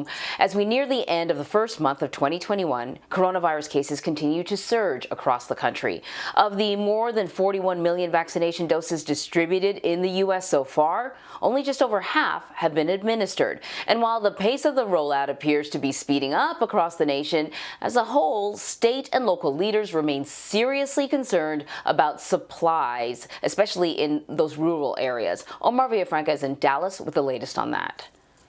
home. As we near the end of the first month of 2021, coronavirus cases continue to surge across the country. Of the more than 41 million vaccination doses distributed in the U.S. so far, only just over half have been administered. And while the pace of the rollout appears to be speeding up across the nation, as a whole, state and local leaders remain seriously concerned about supplies, especially in those rural areas. Omar Villafranca is in Dallas with the latest on that.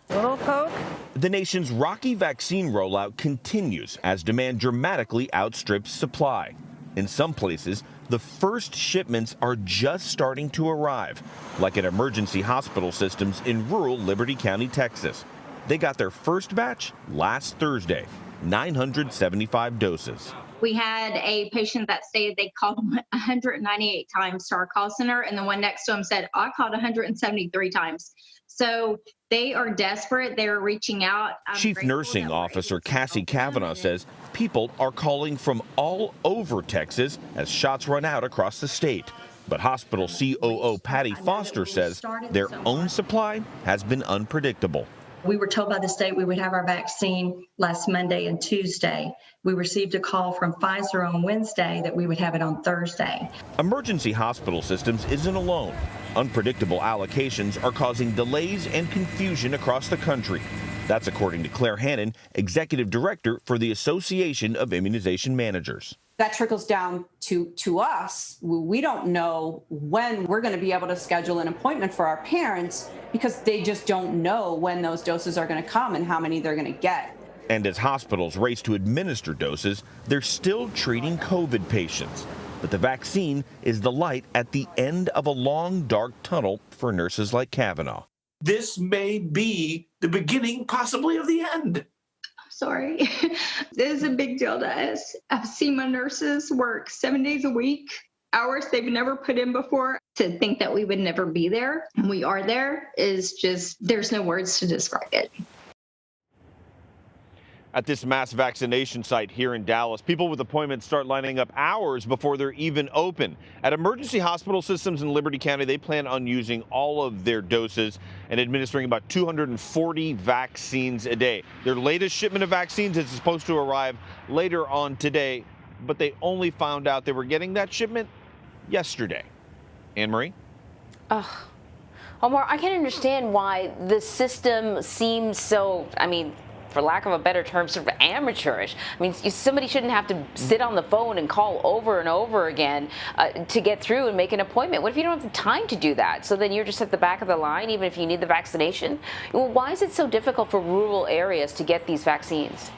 Little Coke. The nation's rocky vaccine rollout continues as demand dramatically outstrips supply. In some places, the first shipments are just starting to arrive, like at emergency hospital systems in rural Liberty County, Texas. They got their first batch last Thursday, 975 doses. We had a patient that stated they called 198 times to our call center, and the one next to him said, I called 173 times. So they are desperate. They're reaching out. Chief Nursing Officer Cassie Kavanaugh says people are calling from all over Texas as shots run out across the state. But hospital COO Patty Foster says their own supply has been unpredictable. We were told by the state we would have our vaccine last Monday and Tuesday. We received a call from Pfizer on Wednesday that we would have it on Thursday. Emergency hospital systems isn't alone. Unpredictable allocations are causing delays and confusion across the country. That's according to Claire Hannon, Executive Director for the Association of Immunization Managers. That trickles down to us. We don't know when we're going to be able to schedule an appointment for our parents because they just don't know when those doses are going to come and how many they're going to get. And as hospitals race to administer doses, they're still treating COVID patients. But the vaccine is the light at the end of a long, dark tunnel for nurses like Kavanaugh. This may be the beginning, possibly, of the end. Sorry. This is a big deal to us. I've seen my nurses work 7 days a week, hours they've never put in before. To think that we would never be there and we are there is just, there's no words to describe it. At this mass vaccination site here in Dallas, people with appointments start lining up hours before they're even open. At emergency hospital systems in Liberty County, they plan on using all of their doses and administering about 240 vaccines a day. Their latest shipment of vaccines is supposed to arrive later on today, but they only found out they were getting that shipment yesterday. Anne-Marie? Omar, I can understand why the system seems so, for lack of a better term, sort of amateurish. Somebody shouldn't have to sit on the phone and call over and over again to get through and make an appointment. What if you don't have the time to do that? So then you're just at the back of the line, even if you need the vaccination? Well, why is it so difficult for rural areas to get these vaccines?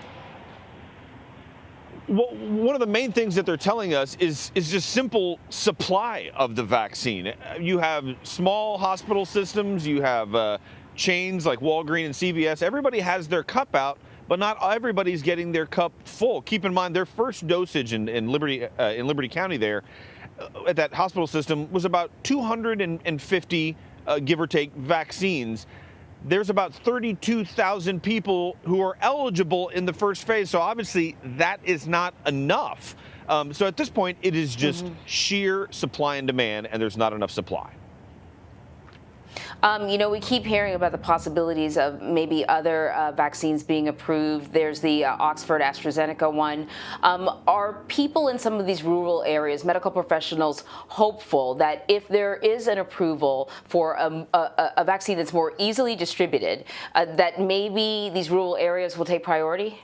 Well, one of the main things that they're telling us is just simple supply of the vaccine. You have small hospital systems, you have chains like Walgreens and CBS. Everybody has their cup out, but not everybody's getting their cup full. Keep in mind, their first dosage in Liberty County there at that hospital system was about 250, give or take, vaccines. There's about 32,000 people who are eligible in the first phase. So obviously that is not enough. So at this point, it is just sheer supply and demand, and there's not enough supply. We keep hearing about the possibilities of maybe other vaccines being approved. There's the Oxford AstraZeneca one. Are people in some of these rural areas, medical professionals, hopeful that if there is an approval for a vaccine that's more easily distributed, that maybe these rural areas will take priority?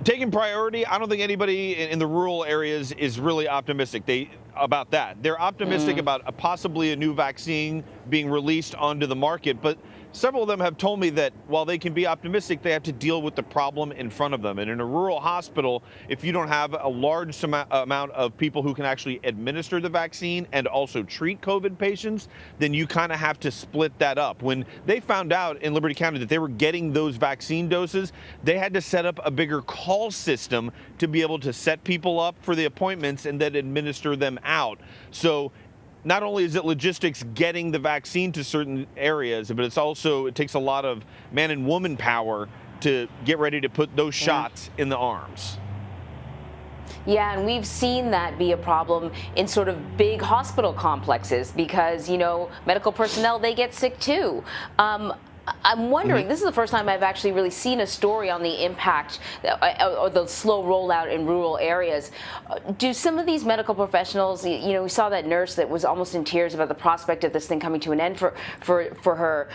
Taking priority, I don't think anybody in the rural areas is really optimistic about that. They're optimistic about possibly a new vaccine being released onto the market, but several of them have told me that while they can be optimistic, they have to deal with the problem in front of them. And in a rural hospital, if you don't have a large amount of people who can actually administer the vaccine and also treat COVID patients, then you kind of have to split that up. When they found out in Liberty County that they were getting those vaccine doses, they had to set up a bigger call system to be able to set people up for the appointments and then administer them out. So not only is it logistics getting the vaccine to certain areas, but it takes a lot of man and woman power to get ready to put those shots in the arms. Yeah, and we've seen that be a problem in sort of big hospital complexes because, medical personnel, they get sick too. I'm wondering, this is the first time I've actually really seen a story on the impact or the slow rollout in rural areas. Do some of these medical professionals, you know, we saw that nurse that was almost in tears about the prospect of this thing coming to an end for her.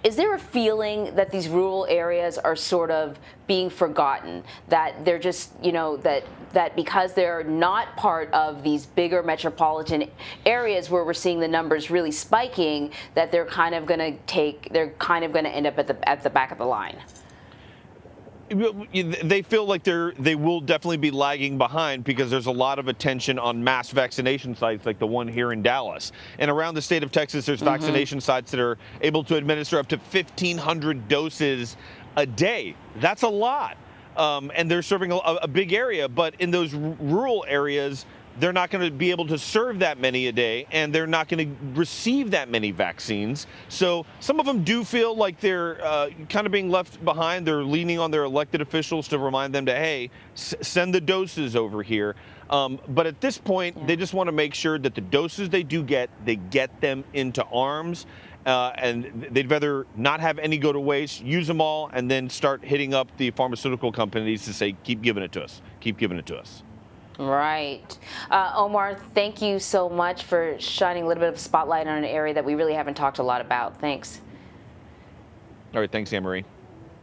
Is there a feeling that these rural areas are sort of being forgotten, that they're just, you know, that because they're not part of these bigger metropolitan areas where we're seeing the numbers really spiking, that they're kind of going to end up at the back of the line? They feel like they will definitely be lagging behind because there's a lot of attention on mass vaccination sites like the one here in Dallas. And around the state of Texas, there's vaccination sites that are able to administer up to 1,500 doses a day. That's a lot. And they're serving a big area. But in those rural areas, they're not going to be able to serve that many a day, and they're not going to receive that many vaccines. So some of them do feel like they're kind of being left behind. They're leaning on their elected officials to remind them to, hey, send the doses over here. But at this point, they just want to make sure that the doses they do get, they get them into arms. And they'd rather not have any go to waste, use them all, and then start hitting up the pharmaceutical companies to say, keep giving it to us, keep giving it to us. Right. Omar, thank you so much for shining a little bit of a spotlight on an area that we really haven't talked a lot about. Thanks. All right. Thanks, Anne Marie.